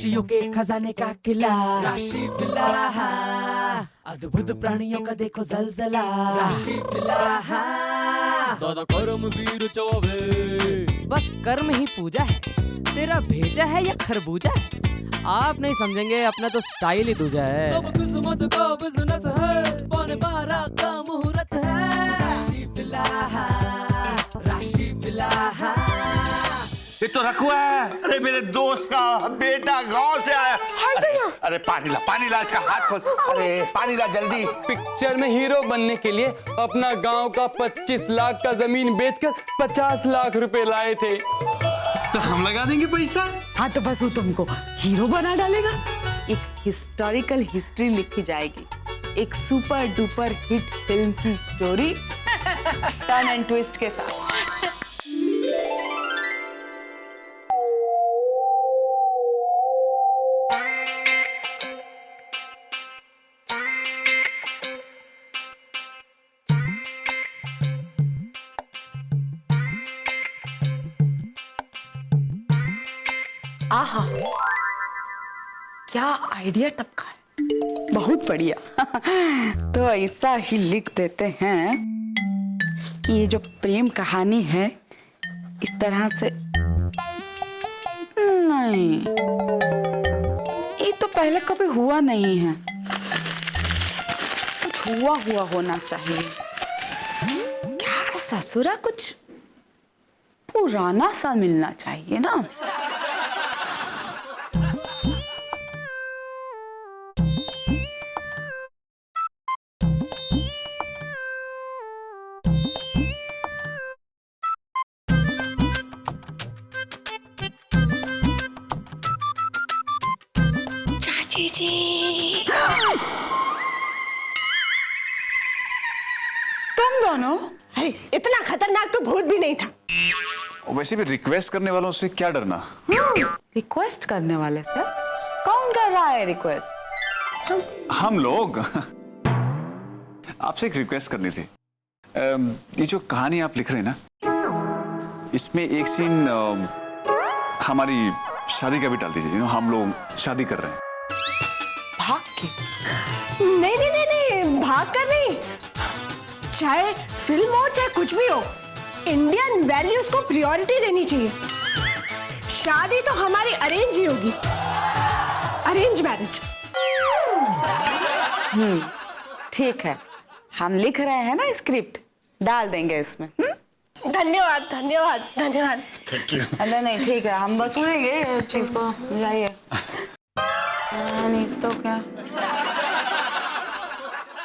खुशियों के खजाने का किला राशि विला, अद्भुत प्राणियों का देखो जलजला राशि विला। दादा कर्म वीर चौबे, बस कर्म ही पूजा है, तेरा भेजा है या खरबूजा है? आप नहीं समझेंगे, अपना तो स्टाइल ही दूजा है। सब किस्मत का बिजनेस है, 12:15 का मुहूर्त है राशि विला, राशि विला। ये तो रखुआ है। अरे मेरे दोस्त का बेटा गांव से आया। अरे पानी ला इसका हाथ खोल। अरे पानी ला जल्दी। पिक्चर में हीरो बनने के लिए अपना गांव का 25 लाख का जमीन बेचकर 50 लाख रुपए लाए थे, तो हम लगा देंगे पैसा। हाँ तो बस वो तुमको हीरो बना डालेगा। एक हिस्टोरिकल हिस्ट्री लिखी जाएगी, एक सुपर डुपर हिट फिल्म की स्टोरी टर्न एंड ट्विस्ट के साथ। आहा, क्या आइडिया टपका है, बहुत बढ़िया। तो ऐसा ही लिख देते हैं कि ये जो प्रेम कहानी है इस तरह से नहीं, ये तो पहले कभी हुआ नहीं है, कुछ हुआ होना चाहिए। क्या ससुरा कुछ पुराना सा मिलना चाहिए ना। जी तुम दोनों? अरे इतना खतरनाक तो भूत भी नहीं था। वैसे भी रिक्वेस्ट करने वालों से क्या डरना। रिक्वेस्ट करने वाले से? कौन कर रहा है रिक्वेस्ट? हम लोग। आपसे एक रिक्वेस्ट करनी थी। ये जो कहानी आप लिख रहे हैं ना, इसमें एक सीन हमारी शादी का भी डाल दीजिए। हम लोग शादी कर रहे हैं। भाग के? नहीं, भाग कर नहीं। चाहे फिल्म हो चाहे कुछ भी हो, इंडियन वैल्यूज को प्रायोरिटी देनी चाहिए। शादी तो हमारी अरेंज ही होगी, अरेंज मैरिज। ठीक है, हम लिख रहे हैं ना स्क्रिप्ट, डाल देंगे इसमें। धन्यवाद धन्यवाद धन्यवाद। Thank you. नहीं ठीक है, हम वसूलेंगे चीज को, जाइए। नहीं तो क्या,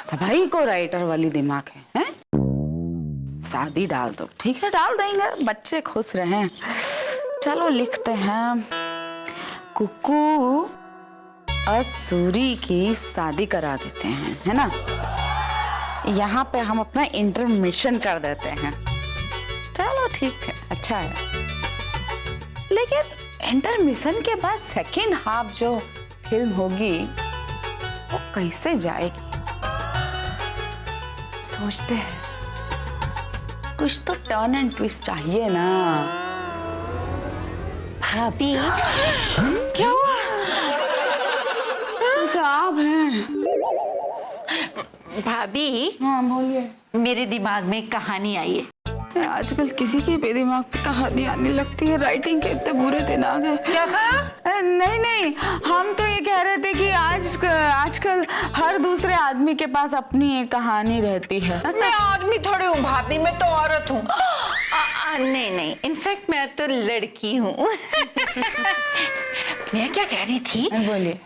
सभी को राइटर वाली दिमाग है? शादी डाल दो, ठीक है डाल देंगे, बच्चे खुश रहें। चलो लिखते हैं, कुकू और सूरी की शादी करा देते हैं, है ना। यहाँ पे हम अपना इंटरमिशन कर देते हैं। चलो ठीक है, अच्छा है। लेकिन इंटरमिशन के बाद सेकेंड हाफ जो फिल्म होगी वो कैसे जाएगी, सोचते हैं। कुछ तो टर्न एंड ट्विस्ट चाहिए ना। भाभी क्या हुआ? कुछ आप हैं? भाभी। हाँ बोलिए। मेरे दिमाग में एक कहानी आई है। आजकल किसी के भी दिमाग पे कहानी आने लगती है, राइटिंग के इतने बुरे दिन आ गए। क्या कहा? नहीं, हम तो ये कह रहे थे कि आजकल हर दूसरे आदमी के पास अपनी एक कहानी रहती है। मैं आदमी थोड़ी हूँ भाभी, मैं तो औरत हूँ। नहीं, इनफैक्ट मैं तो लड़की हूँ। मैं क्या कह रही थी? बोलिए।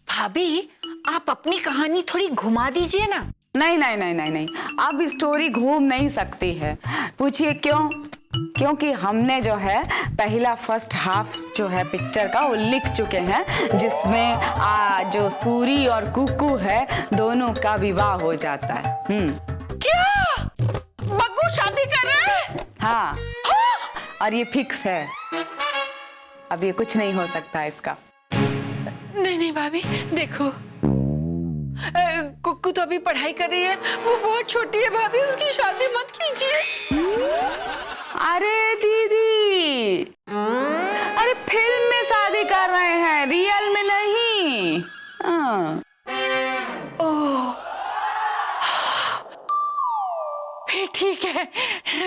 भाभी आप अपनी कहानी थोड़ी घुमा दीजिए ना। नहीं, अब स्टोरी घूम नहीं सकती है। पूछिए क्यों? क्योंकि हमने जो है पहला फर्स्ट हाफ जो है पिक्चर का वो लिख चुके हैं, जिसमें जो सूरी और कुकू है दोनों का विवाह हो जाता है। क्या बग्गू शादी कर रहे हैं? हाँ, और ये फिक्स है, अब ये कुछ नहीं हो सकता इसका। नहीं भाभी देखो, कुक्कू तो अभी पढ़ाई कर रही है, वो बहुत छोटी है भाभी, उसकी शादी मत कीजिए। अरे दीदी, अरे फिल्म में शादी कर रहे हैं, रियल में नहीं। हाँ। फिर ठीक है,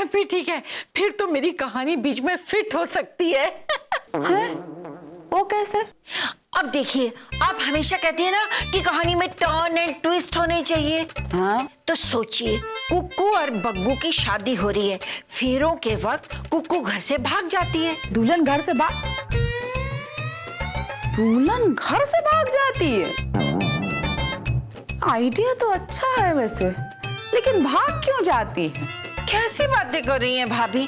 फिर ठीक है, फिर तो मेरी कहानी बीच में फिट हो सकती है। वो कैसे? अब देखिए, आप हमेशा कहती है ना कि कहानी में टर्न एंड ट्विस्ट होने चाहिए। हाँ? तो सोचिए, कुक्कू और बग्गू की शादी हो रही है। फेरों के वक्त कुक्कू घर से भाग जाती है। दुल्हन घर से भाग जाती है? आइडिया तो अच्छा है वैसे, लेकिन भाग क्यों जाती है? कैसी बातें कर रही हैं भाभी?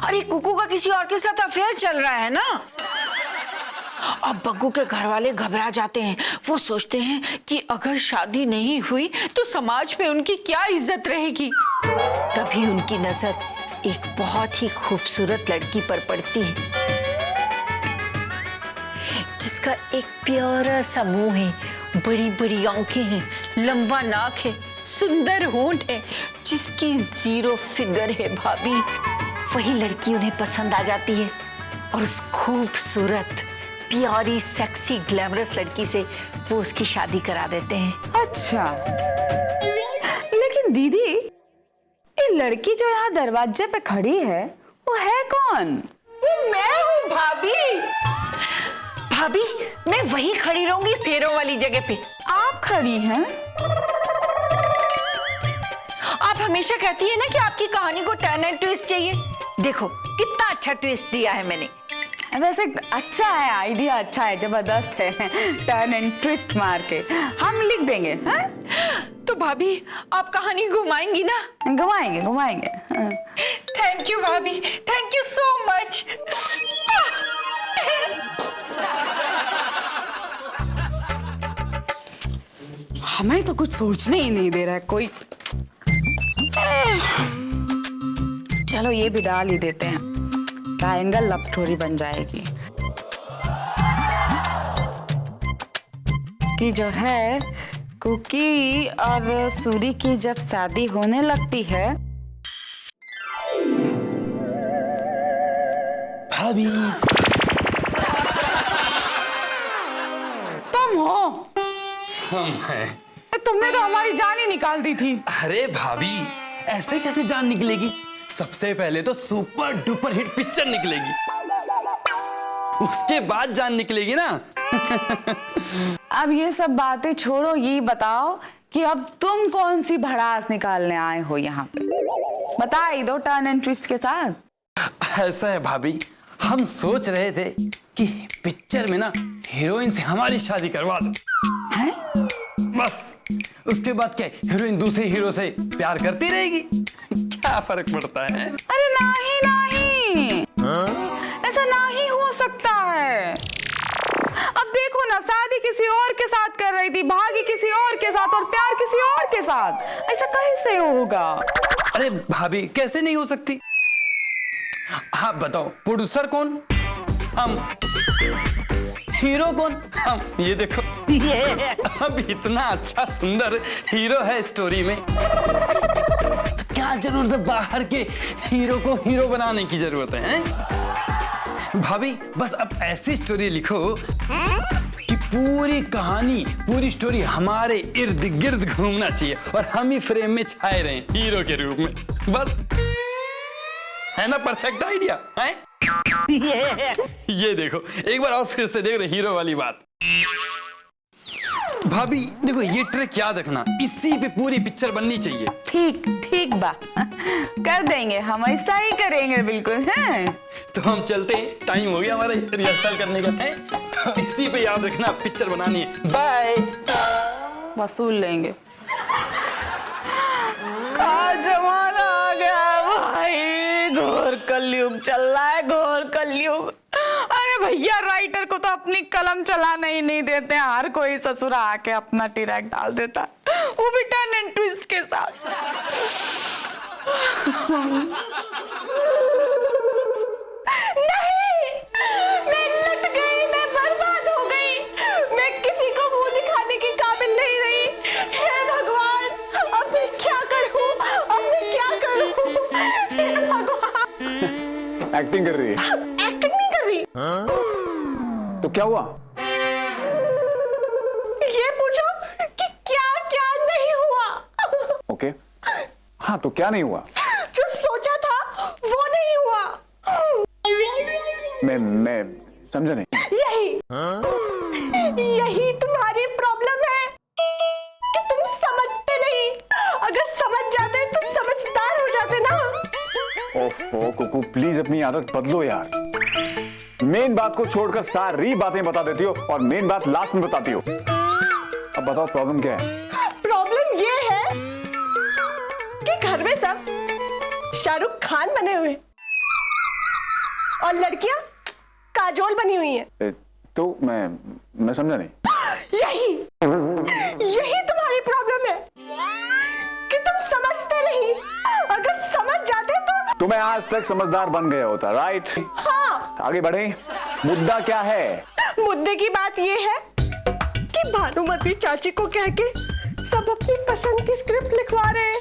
अरे कुक्कू का किसी और के साथ अफेयर चल रहा है ना। अब बग्गू के घर वाले घबरा जाते हैं। वो सोचते हैं कि अगर शादी नहीं हुई तो समाज में उनकी क्या इज्जत रहेगी। तभी उनकी नजर एक बहुत ही खूबसूरत लड़की पर पड़ती है, जिसका एक प्यारा सा मुंह है, बड़ी बड़ी आंखें हैं, लंबा नाक है, सुंदर होंठ है, जिसकी 0 फिगर है भाभी। वही लड़की उन्हें पसंद आ जाती है और उस खूबसूरत, प्यारी, सेक्सी, ग्लैमरस लड़की से वो उसकी शादी करा देते हैं। अच्छा, लेकिन दीदी, ये लड़की जो यहाँ दरवाजे पे खड़ी है, वो है कौन? वो मैं हूँ भाभी। भाभी, मैं वहीं खड़ी रहूंगी फेरों वाली जगह पे। आप खड़ी हैं? आप हमेशा कहती है ना कि आपकी कहानी को टर्न एंड ट्विस्ट चाहिए। देखो कितना अच्छा ट्विस्ट दिया है मैंने। वैसे अच्छा है, आइडिया अच्छा है, जबरदस्त है। टर्न एंड ट्विस्ट मार के हम लिख देंगे। हाँ? तो भाभी, आप कहानी घुमाएंगी ना? घुमाएंगे घुमाएंगे। हाँ। थैंक यू भाभी, थैंक यू सो मच। हमें तो कुछ सोचने ही नहीं दे रहा है कोई। चलो ये भी डाल ही देते हैं, ट्रायंगल लव स्टोरी बन जाएगी। कि जो है कुकी और सूरी की जब शादी होने लगती है। भाभी, तुम हो? हम हैं। तुमने तो हमारी जान ही निकाल दी थी। अरे भाभी, ऐसे कैसे जान निकलेगी? सबसे पहले तो सुपर डुपर हिट पिक्चर निकलेगी, उसके बाद जान निकलेगी ना। अब ये सब बातें छोड़ो, ये बताओ कि अब तुम कौन सी भड़ास निकालने आए हो यहाँ पे? बता ही दो टर्न एंड ट्विस्ट के साथ। ऐसा है भाभी, हम सोच रहे थे कि पिक्चर में ना हीरोइन से हमारी शादी करवा दो। हैं? बस उसके बाद क्या, हीरोइन दूसरे हीरो से प्यार करती रहेगी, क्या फर्क पड़ता है? अरे नहीं नहीं, ऐसा नहीं हो सकता है। अब देखो ना, शादी किसी और के साथ कर रही थी, भागी किसी और के साथ और प्यार किसी और के साथ, ऐसा कैसे होगा? अरे भाभी, कैसे नहीं हो सकती? आप बताओ, प्रोड्यूसर कौन? हम। हीरो कौन? हम। ये देखो, अब इतना अच्छा सुंदर हीरो है स्टोरी में, तो क्या जरूरत है बाहर के हीरो को हीरो बनाने की जरूरत है? भाभी, बस अब ऐसी स्टोरी लिखो कि पूरी कहानी, पूरी स्टोरी हमारे इर्द गिर्द घूमना चाहिए और हम ही फ्रेम में छाए रहें हीरो के रूप में। बस, है ना परफेक्ट आइडिया? है? ये देखो, एक बार और फिर से देख रहे हीरो वाली बात। भाभी देखो, ये ट्रिक याद रखना, इसी पे पूरी पिक्चर बननी चाहिए। ठीक ठीक बा, कर देंगे हम, ऐसा ही करेंगे बिल्कुल। हैं? तो हम चलते हैं, टाइम हो गया हमारा रिहर्सल करने का है, तो इसी पे याद रखना पिक्चर बनानी है। बाय। वसूल लेंगे। का जमाना आ गया भाई, घोर कलयुग चल रहा है, घोर कलयुग। अरे भैया, राइटर को तो अपनी कलम चलाने ही नहीं देते, हर कोई ससुरा आके अपना ट्रैक डाल देता, वो भी टर्न एंड ट्विस्ट के साथ। नहीं, मैं लट गई, मैं बर्बाद हो गई, मैं किसी को मुंह दिखाने की काबिल नहीं रही। हे भगवान, अब मैं क्या करूं, अब मैं क्या करूं? हे भगवान। एक्टिंग कर रही है। एक्टिंग नहीं कर रही, तो क्या हुआ? ये पूछो कि क्या क्या नहीं हुआ। ओके, हाँ तो क्या नहीं हुआ? जो सोचा था वो नहीं हुआ। मैं समझा नहीं। यही तुम्हारी प्रॉब्लम है कि तुम समझते नहीं। अगर समझ जाते तो समझदार हो जाते ना। ओहो कुकू, प्लीज अपनी आदत बदलो यार। मेन बात को छोड़कर सारी बातें बता देती हो और मेन बात लास्ट में बताती हो। अब बताओ प्रॉब्लम क्या है? प्रॉब्लम ये है कि घर में सब शाहरुख खान बने हुए और लड़कियां काजोल बनी हुई हैं। तो मैं समझा नहीं। यही तुम्हारी प्रॉब्लम है कि तुम समझते नहीं। अगर समझ जाते तो मैं आज तक समझदार बन गया होता, राइट? हाँ। आगे बढ़े, मुद्दा क्या है? मुद्दे की बात ये है कि भानुमति चाची को कह के सब अपनी पसंद की स्क्रिप्ट लिखवा रहे हैं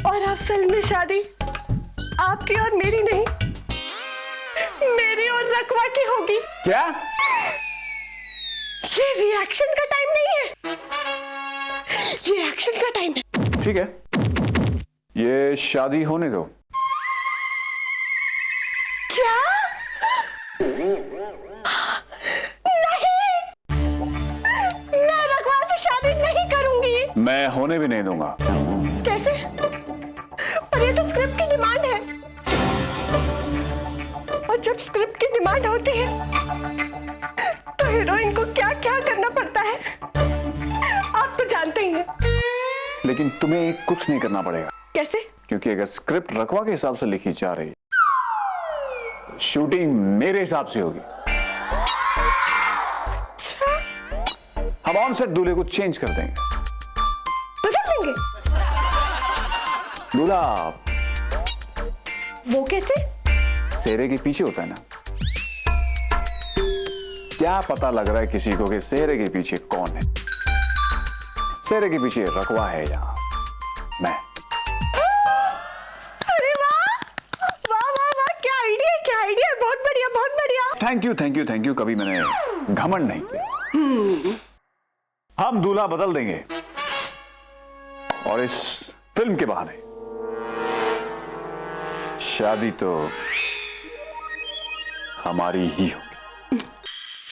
और अब फिल्म में शादी आपकी और मेरी नहीं, मेरी और रकवा की होगी। क्या? ये रिएक्शन का टाइम नहीं है, ये एक्शन का टाइम है। ठीक है, ये शादी होने दो। क्या? नहीं, मैं रकवा से शादी नहीं करूंगी। मैं होने भी नहीं दूंगा। कैसे? पर ये तो स्क्रिप्ट की डिमांड है और जब स्क्रिप्ट की डिमांड होती है तो हीरोइन को क्या क्या करना पड़ता है आप तो जानते ही हैं। लेकिन तुम्हें कुछ नहीं करना पड़ेगा। कैसे? क्योंकि अगर स्क्रिप्ट रखवा के हिसाब से लिखी जा रही है, शूटिंग मेरे हिसाब से होगी। हम ऑन सेट दूल्हे को चेंज कर देंगे। बदल देंगे? दूल्हा वो कैसे? सेहरे के पीछे होता है ना। क्या पता लग रहा है किसी को कि सेहरे के पीछे कौन है? सेहरे के पीछे रखवा है या मैं। अरे वाह वाह वाह वाह, क्या आइडिया, क्या आइडिया, बहुत बढ़िया बहुत बढ़िया। Thank you thank you thank you. कभी मैंने घमंड नहीं किया। हम दूल्हा बदल देंगे और इस फिल्म के बहाने शादी तो हमारी ही होगी।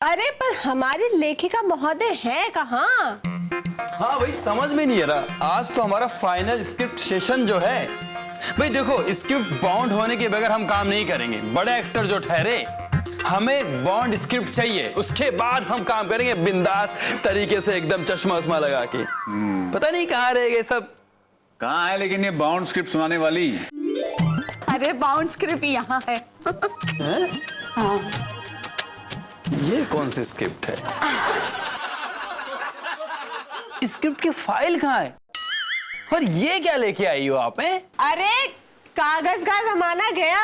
अरे पर हमारी लेखिका महोदय है कहाँ? हाँ भाई, समझ में नहीं आ रहा। आज तो हमारा फाइनल स्क्रिप्ट सेशन जो है भाई, देखो स्क्रिप्ट बाउंड होने के बगैर हम काम नहीं करेंगे। बड़े एक्टर जो ठहरे, हमें बॉन्ड स्क्रिप्ट चाहिए, उसके बाद हम काम करेंगे बिंदास तरीके से, एकदम चश्मा उस्मा लगा के। पता नहीं कहाँ रह गए सब। कहाँ है लेकिन ये बाउंड स्क्रिप्ट सुनाने वाली? अरे बाउंड स्क्रिप्ट यहाँ है। हाँ। ये कौन सी स्क्रिप्ट है? स्क्रिप्ट की फाइल कहाँ है? और ये क्या लेके आई हो आप? हैं? अरे कागज का जमाना गया।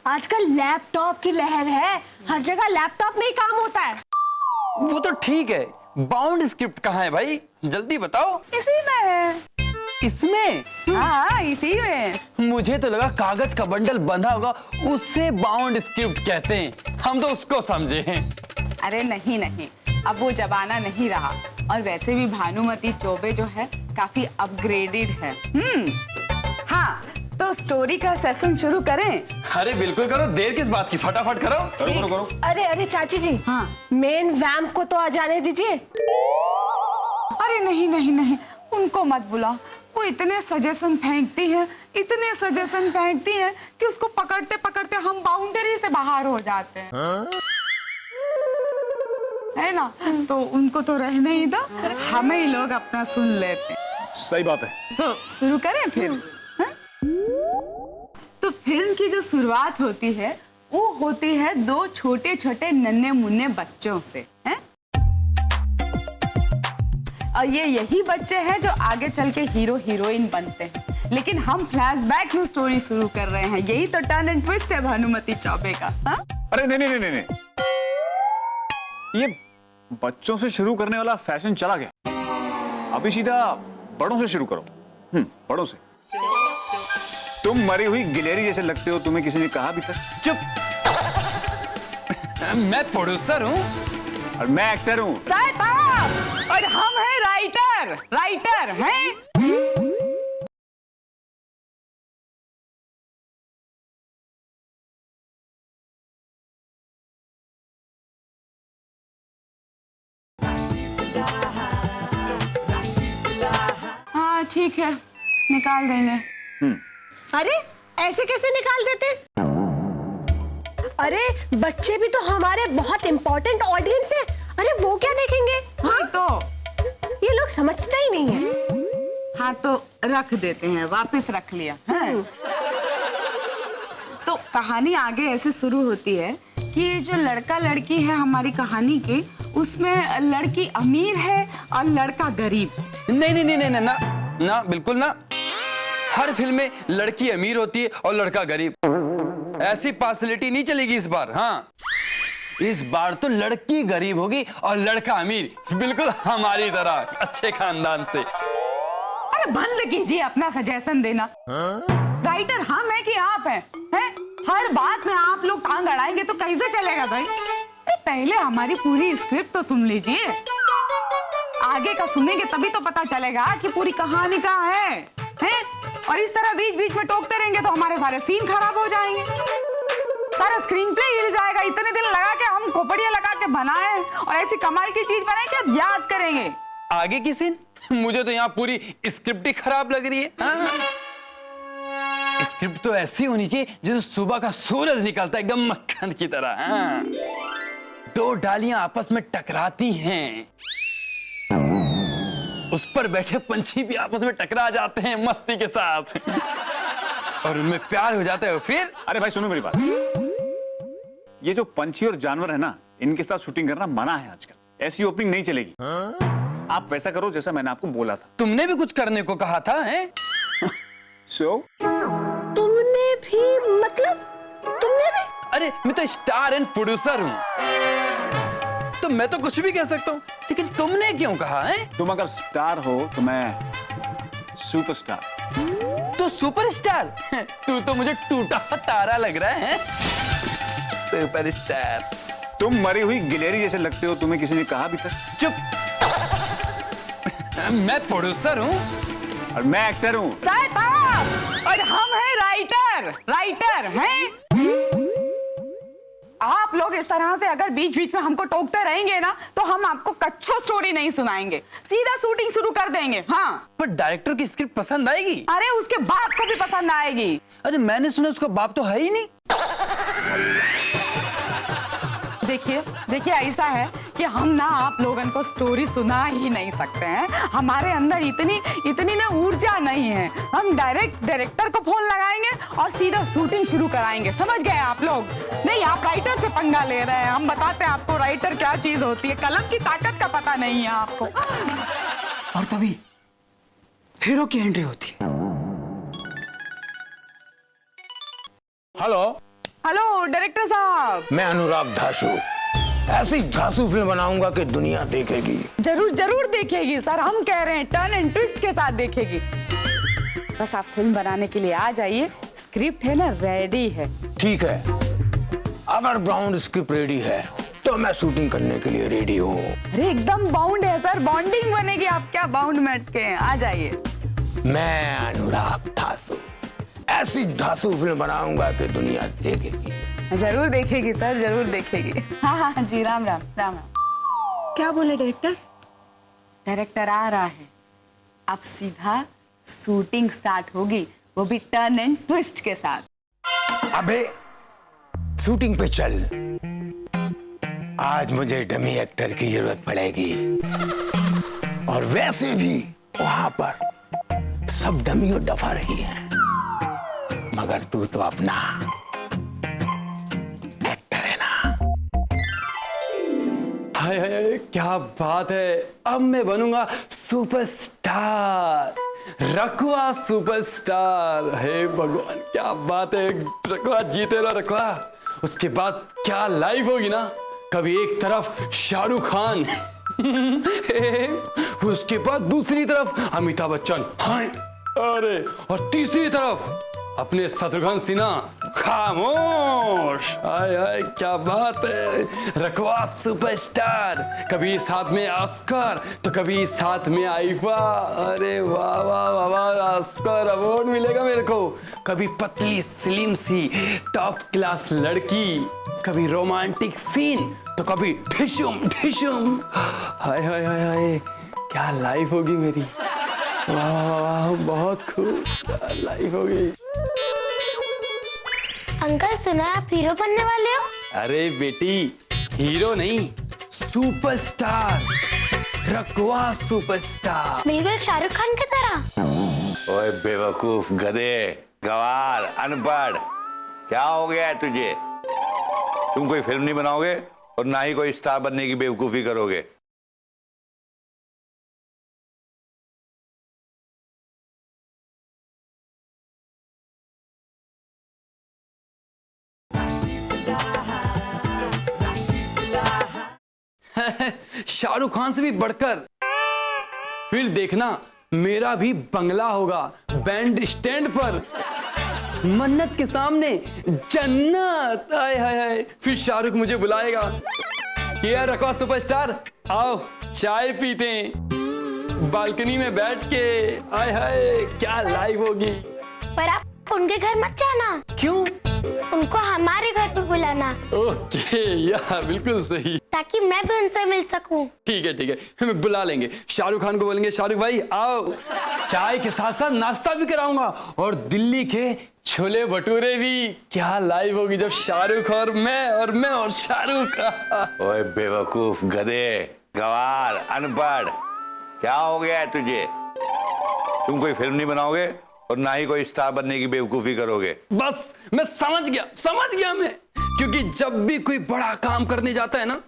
आजकल लैपटॉप की लहर है, हर जगह लैपटॉप में ही काम होता है। वो तो ठीक है, बाउंड स्क्रिप्ट कहाँ है भाई? जल्दी बताओ। इसी में है। इसमें? हाँ इसी में। मुझे तो लगा कागज का बंडल बंधा होगा, उससे बाउंड स्क्रिप्ट कहते हैं। हम तो उसको समझे हैं। अरे नहीं नहीं, अब वो जमाना नहीं रहा। और वैसे भी भानुमति चौबे जो है काफी अपग्रेडेड है। हाँ, तो स्टोरी का सेशन शुरू करें? अरे बिल्कुल करो, देर किस बात की, फटाफट करो। करो। अरे अरे चाची जी, हाँ। मेन वैम्प को तो आ जाने दीजिए। अरे नहीं नहीं नहीं, उनको मत बुलाओ। वो इतने सजेशन फेंकती है, इतने सजेशन फेंकती है कि उसको पकड़ते पकड़ते हम बाउंड्री से बाहर हो जाते हैं। है ना? तो उनको तो रहने ही दो, हमें ही लोग अपना सुन लेते हैं। सही बात है। तो शुरू करें फिर? हाँ? तो फिल्म की जो शुरुआत होती है वो होती है दो छोटे छोटे नन्हे मुन्ने बच्चों से, हैं? और ये यही बच्चे हैं जो आगे चल के हीरो हीरोइन बनते हैं। लेकिन हम फ्लैशबैक में स्टोरी शुरू कर रहे हैं। यही तो टर्न एंड ट्विस्ट है भानुमति चौबे का। हाँ? अरे नहीं नहीं नहीं नहीं, ये बच्चों से शुरू करने वाला फैशन चला गया। अभी सीधा बड़ों से शुरू करो। बड़ों से। तुम मरी हुई गिलहरी जैसे लगते हो, तुम्हें किसी ने कहा अभी तक? चुप। मैं प्रोड्यूसर हूँ और मैं एक्टर हूँ। साहब और हम हैं राइटर हैं। हाँ ठीक है, निकाल देंगे। अरे ऐसे कैसे निकाल देते? अरे बच्चे भी तो हमारे बहुत इंपॉर्टेंट ऑडियंस है। अरे वो क्या देखेंगे? हाँ तो ये लोग समझते ही नहीं है। हाँ तो रख देते हैं, वापस रख लिया। हाँ। तो कहानी आगे ऐसे शुरू होती है कि जो लड़का लड़की है हमारी कहानी की, उसमें लड़की अमीर है और लड़का गरीब। नहीं ना, बिल्कुल ना। हर फिल्म में लड़की अमीर होती है और लड़का गरीब। ऐसी पार्शलिटी नहीं चलेगी इस बार। हाँ, इस बार तो लड़की गरीब होगी और लड़का अमीर, बिल्कुल हमारी तरह, अच्छे खानदान से। अरे बंद कीजिए अपना सजेशन देना। राइटर हम है कि आप हैं? हर बात में आप लोग टांग अड़ाएंगे तो कैसे चलेगा भाई? पहले हमारी पूरी स्क्रिप्ट तो सुन लीजिए। आगे का सुनेंगे तभी तो पता चलेगा कि पूरी कहानी क्या है? और इस तरह बीच बीच में टोकते रहेंगे तो हमारे सारे सीन खराब हो जाएंगे, सारा स्क्रीन प्ले हिल जाएगा। इतने दिन लगा के हम खोपड़ियां लगा के बनाए और ऐसी कमाल की चीज बनाए कि अब याद करेंगे। आगे की सीन? मुझे तो यहाँ पूरी स्क्रिप्ट ही खराब लग रही है। स्क्रिप्ट तो ऐसी होनी चाहिए जैसे सुबह का सूरज निकलता है, एकदम मक्खन की तरह। दो डालियां आपस में टकराती हैं, उस पर बैठे पंछी भी आपस में टकरा जाते हैं मस्ती के साथ और उनमें प्यार हो जाता है। फिर अरे भाई सुनो मेरी बात, ये जो पंछी और जानवर है ना, इनके साथ शूटिंग करना मना है आजकल। ऐसी ओपनिंग नहीं चलेगी। आप वैसा करो जैसा मैंने आपको बोला था। तुमने भी कुछ करने को कहा था, हैं? तुमने भी? मतलब तुमने भी? अरे मैं तो स्टार एंड प्रोड्यूसर हूँ, तो मैं तो कुछ भी कह सकता हूँ, लेकिन तुमने क्यों कहा है? तुम अगर स्टार हो तो मैं सुपरस्टार। तो सुपरस्टार? तू तो मुझे टूटा हुआ तारा लग रहा है। सुपरस्टार? तुम मरी हुई गिलहरी जैसे लगते हो, तुम्हें किसी ने कहा अभी तक? चुप। मैं प्रोड्यूसर हूँ और मैं एक्टर हूँ। और हम हैं राइटर हैं। आप लोग इस तरह से अगर बीच बीच में हमको टोकते रहेंगे ना तो हम आपको कच्चो स्टोरी नहीं सुनाएंगे, सीधा शूटिंग शुरू कर देंगे। हाँ, पर डायरेक्टर की स्क्रिप्ट पसंद आएगी? अरे उसके बाप को भी पसंद आएगी। अरे मैंने सुना उसका बाप तो है ही नहीं। देखिए ऐसा है कि हम ना आप लोगों को स्टोरी सुना ही नहीं सकते हैं। हमारे अंदर इतनी ना ऊर्जा नहीं है। हम डायरेक्ट डायरेक्टर को फोन लगाएंगे और सीधा शूटिंग शुरू कराएंगे। समझ गए आप लोग? नहीं, आप राइटर से पंगा ले रहे हैं। हम बताते हैं आपको राइटर क्या चीज होती है। कलम की ताकत का पता नहीं है आपको। और तभी हीरो की एंट्री होती है। हेलो डायरेक्टर साहब। मैं अनुराग धासु ऐसी धासु फिल्म बनाऊंगा कि दुनिया देखेगी। जरूर देखेगी सर, हम कह रहे हैं टर्न एंड ट्विस्ट के साथ देखेगी। बस आप फिल्म बनाने के लिए आ जाइए, स्क्रिप्ट है ना रेडी है। ठीक है, अगर ब्राउन स्क्रिप्ट रेडी है तो मैं शूटिंग करने के लिए रेडी हूँ। अरे एकदम बाउंड है सर, बॉन्डिंग बनेगी। आप क्या बाउंड में अटके हैं? आ जाइए। मैं अनुराग धासु ऐसी धासु फिल्म बनाऊंगा कि दुनिया देखेगी। जरूर देखेगी सर, जरूर देखेगी। हाँ जी, राम राम। क्या बोले डायरेक्टर? डायरेक्टर आ रहा है, अब सीधा शूटिंग स्टार्ट होगी, वो भी टर्न एंड ट्विस्ट के साथ। अबे शूटिंग पे चल, आज मुझे डमी एक्टर की जरूरत पड़ेगी। और वैसे भी वहां पर सब डमी और डफा रही हैं, मगर तू तो अपना एक्टर है ना। हाय हाय, क्या बात है। अब मैं बनूंगा सुपरस्टार, रखवा सुपरस्टार। हे भगवान, क्या बात है। रखवा जीते ना रखवा। उसके बाद क्या लाइव होगी ना, कभी एक तरफ शाहरुख खान उसके बाद दूसरी तरफ अमिताभ बच्चन, अरे, और तीसरी तरफ अपने शत्रुघ्न सिन्हा खामोश। आय आय क्या बात है, रखवा सुपरस्टार, कभी साथ में ऑस्कर तो कभी साथ में आईफा। अरे वाह वाह वाह वाह, ऑस्कर अवार्ड मिलेगा मेरे को। कभी पतली स्लिम सी टॉप क्लास लड़की, कभी रोमांटिक सीन तो कभी ठिशुम ठिशुम। हाय हाय हाय हाय, क्या लाइफ होगी मेरी। वाह वाह वाह, बहुत खूब लाइफ होगी। अंकल सुना आप हीरो बनने वाले हो? अरे बेटी, हीरो नहीं, सुपरस्टार, रखवा सुपरस्टार। बिल्कुल शाहरुख खान की तरह। ओए बेवकूफ, गधे, गवार, अनपढ़, क्या हो गया है तुझे? तुम कोई फिल्म नहीं बनाओगे और ना ही कोई स्टार बनने की बेवकूफी करोगे। शाहरुख खान से भी बढ़कर। फिर देखना मेरा भी बंगला होगा बैंड स्टैंड पर, मन्नत के सामने जन्नत। आय हाय हाय, फिर शाहरुख मुझे बुलाएगा, ये रखवा सुपरस्टार आओ चाय पीते हैं बालकनी में बैठ के। आय हाय क्या लाइव होगी। पर आप उनके घर मत जाना। क्यों? उनको हमारे घर पे बुलाना। ओके यार, बिल्कुल सही, ताकि मैं भी उनसे मिल सकूं। ठीक है, हमें बुला लेंगे। शाहरुख खान को बोलेंगे, शाहरुख भाई आओ, चाय के साथ साथ नाश्ता भी कराऊंगा और दिल्ली के छोले भटूरे भी। क्या लाइव होगी जब शाहरुख और मैं और शाहरुख। ओए बेवकूफ, गधे, गवार, अनपढ़, क्या हो गया है तुझे? तुम कोई फिल्म नहीं बनाओगे और ना ही कोई स्टार बनने की बेवकूफी करोगे। बस मैं समझ गया मैं, क्योंकि जब भी कोई बड़ा काम करने जाता है ना,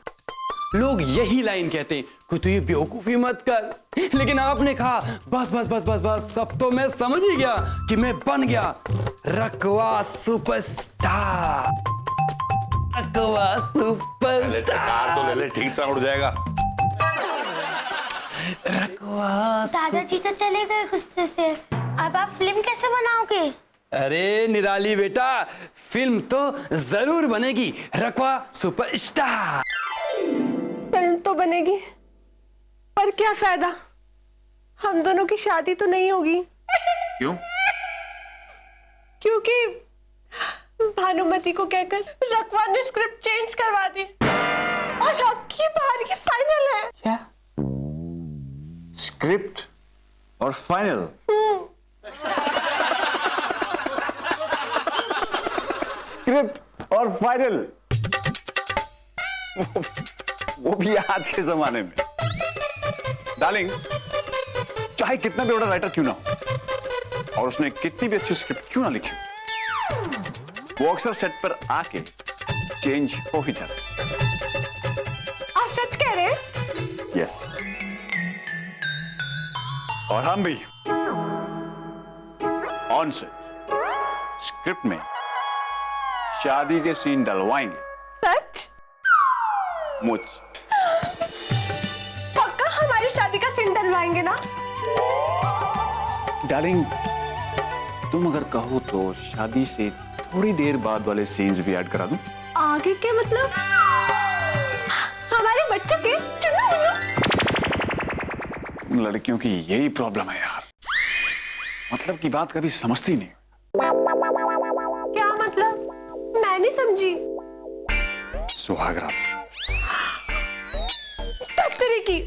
लोग यही लाइन कहते हैं कि तू ये बेवकूफी मत कर। लेकिन आपने कहा बस बस बस बस बस, सब तो मैं समझ ही गया कि मैं बन गया रखवा सुपरस्टार। रखवा सुपरस्टार तो ले ले, ठीक तरह उड़ जाएगा। रखवा। दादाजी तो चले गए गुस्से से, अब आप फिल्म कैसे बनाओगे? अरे निराली बेटा, फिल्म तो जरूर बनेगी, रखवा सुपरस्टार। फिल्म तो बनेगी, पर क्या फायदा? हम दोनों की शादी तो नहीं होगी। क्यों? क्योंकि भानुमति को कहकर रखवा ने स्क्रिप्ट चेंज करवा दी और अब की बार की फाइनल है। क्या? स्क्रिप्ट और फाइनल? स्क्रिप्ट और फाइनल, वो भी आज के जमाने में। डार्लिंग, चाहे कितना भी बड़ा राइटर क्यों ना हो और उसने कितनी भी अच्छी स्क्रिप्ट क्यों ना लिखी, वो अक्सर सेट पर आके चेंज हो ही जाता। आप सच कह रहे हैं? यस, और हम भी ऑन सेट स्क्रिप्ट में शादी के सीन डलवाएंगे। सच? मुझ पक्का हमारी शादी का सीन डलवाएंगे ना? डार्लिंग, तुम अगर कहो तो शादी से थोड़ी देर बाद वाले सीन्स भी ऐड करा दूं। आगे के मतलब हमारे बच्चे के चुन्नू मुन्नू? लड़कियों की यही प्रॉब्लम है यार, मतलब की बात कभी समझती नहीं। क्या मतलब? मैं नहीं समझी। सुहाग रात तत्तरी की।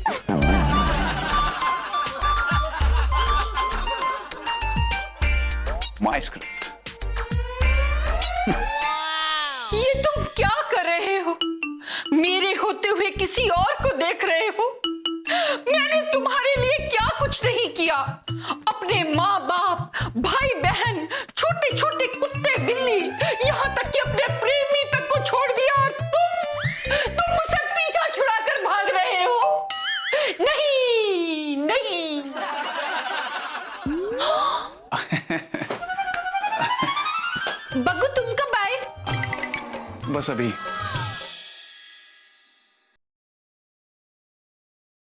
My script. ये तुम क्या कर रहे हो? मेरे होते हुए किसी और को देख रहे हो? मैंने तुम्हारे लिए क्या कुछ नहीं किया। अपने माँ बाप, भाई बहन, छोटे छोटे कुत्ते बिल्ली, यहाँ तक कि अपने प्रेमी तक को छोड़ दिया और तुम मुझसे पीछा छुड़ाकर भाग रहे हो। नहीं नहीं। बग्गू तुम कब आए? बस अभी